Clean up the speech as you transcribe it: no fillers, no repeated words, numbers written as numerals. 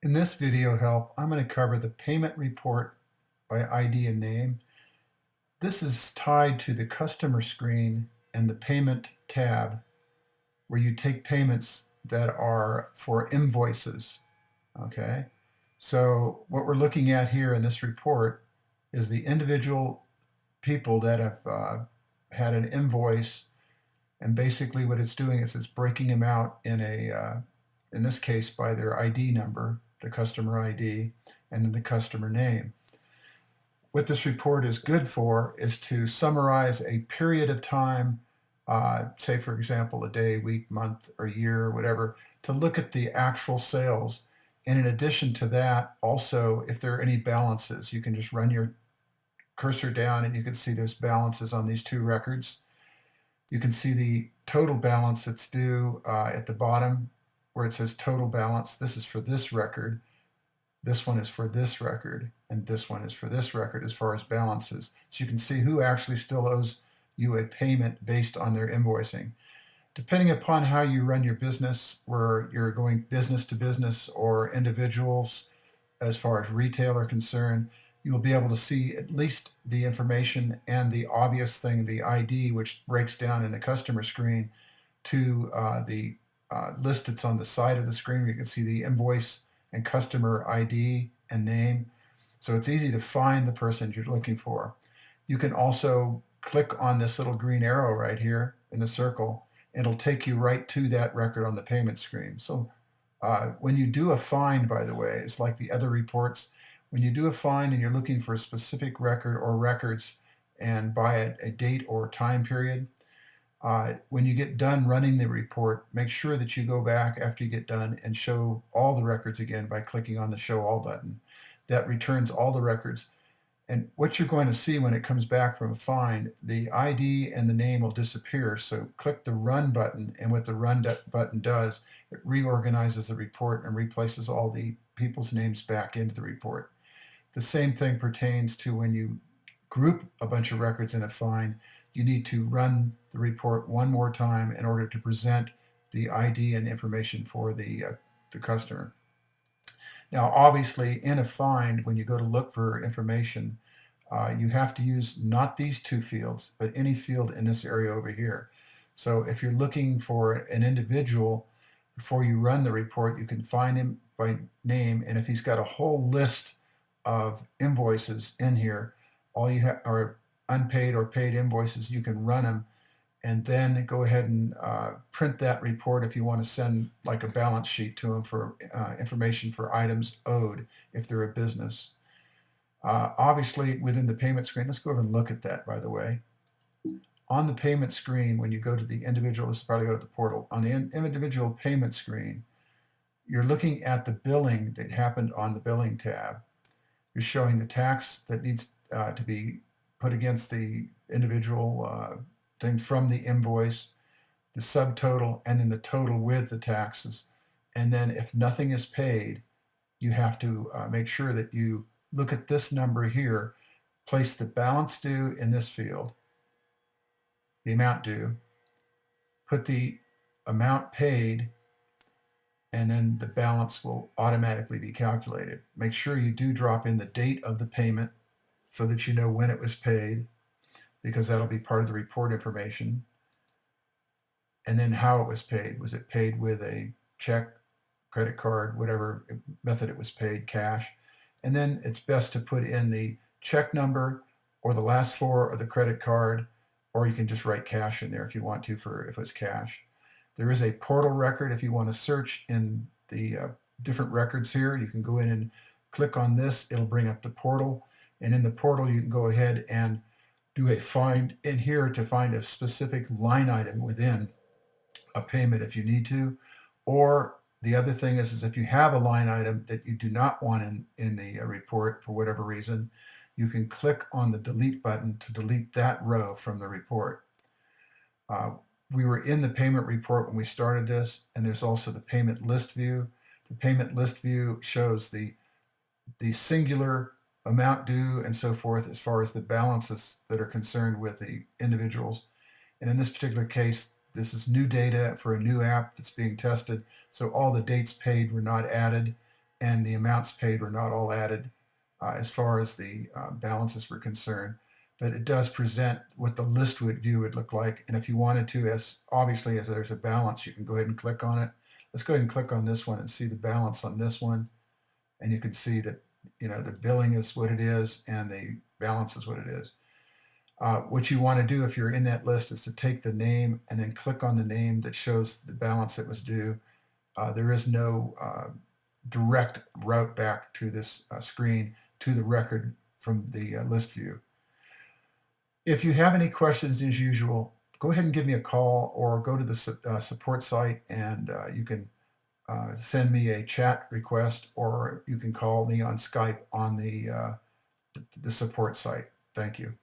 In this video help, I'm going to cover the payment report by ID and name. This is tied to the customer screen and the payment tab where you take payments that are for invoices. Okay, so what we're looking at here in this report is the individual people that have had an invoice, and basically what it's doing is it's breaking them out in this case by their ID number, the customer ID, and then the customer name. What this report is good for is to summarize a period of time, say for example a day, week, month, or year, whatever, to look at the actual sales. And in addition to that, also if there are any balances, you can just run your cursor down and you can see there's balances on these two records. You can see the total balance that's due at the bottom where it says total balance. This is for this record. This one is for this record, and this one is for this record as far as balances. So you can see who actually still owes you a payment based on their invoicing. Depending upon how you run your business, where you're going business to business or individuals, as far as retail are concerned, you will be able to see at least the information and the obvious thing, the ID, which breaks down in the customer screen to the list that's on the side of the screen. You can see the invoice and customer ID and name. So it's easy to find the person you're looking for. You can also click on this little green arrow right here in the circle. It'll take you right to that record on the payment screen. So when you do a find, by the way, it's like the other reports. When you do a find and you're looking for a specific record or records and by a date or time period, when you get done running the report, make sure that you go back after you get done and show all the records again by clicking on the Show All button. That returns all the records. And what you're going to see when it comes back from a find, the ID and the name will disappear. So click the Run button, and what the Run button does, it reorganizes the report and replaces all the people's names back into the report. The same thing pertains to when you group a bunch of records in a find. You need to run the report one more time in order to present the ID and information for the customer. Now, obviously, in a find, when you go to look for information, you have to use not these two fields, but any field in this area over here. So if you're looking for an individual, before you run the report, you can find him by name, and if he's got a whole list of invoices in here, all you have are unpaid or paid invoices, you can run them and then go ahead and print that report if you want to send like a balance sheet to them for information for items owed if they're a business. Obviously, within the payment screen, let's go over and look at that, by the way. On the payment screen, when you go to the individual, let's probably go to the portal. On the individual payment screen, you're looking at the billing that happened on the billing tab. You're showing the tax that needs to be put against the individual thing from the invoice, the subtotal, and then the total with the taxes. And then if nothing is paid, you have to make sure that you look at this number here, place the balance due in this field, the amount due, put the amount paid, and then the balance will automatically be calculated. Make sure you do drop in the date of the payment so that you know when it was paid, because that'll be part of the report information. And then how it was paid. Was it paid with a check, credit card, whatever method it was paid, cash? And then it's best to put in the check number or the last four of the credit card, or you can just write cash in there if you want to for if it's cash. There is a portal record if you want to search in the different records here. You can go in and click on this. It'll bring up the portal. And in the portal, you can go ahead and do a find in here to find a specific line item within a payment if you need to. Or the other thing is if you have a line item that you do not want in the report for whatever reason, you can click on the delete button to delete that row from the report. We were in the payment report when we started this, and there's also the payment list view. The payment list view shows the singular amount due and so forth as far as the balances that are concerned with the individuals. And in this particular case, this is new data for a new app that's being tested, so all the dates paid were not added. and the amounts paid were not all added as far as the balances were concerned. But it does present what the list view would look like. And if you wanted to, as obviously as there's a balance, you can go ahead and click on it. Let's go ahead and click on this one and see the balance on this one. And you can see that, the billing is what it is and the balance is what it is. What you want to do if you're in that list is to take the name and then click on the name that shows the balance that was due. There is no direct route back to this screen to the record from the list view. If you have any questions, as usual, go ahead and give me a call or go to the support site, and you can send me a chat request, or you can call me on Skype on the support site. Thank you.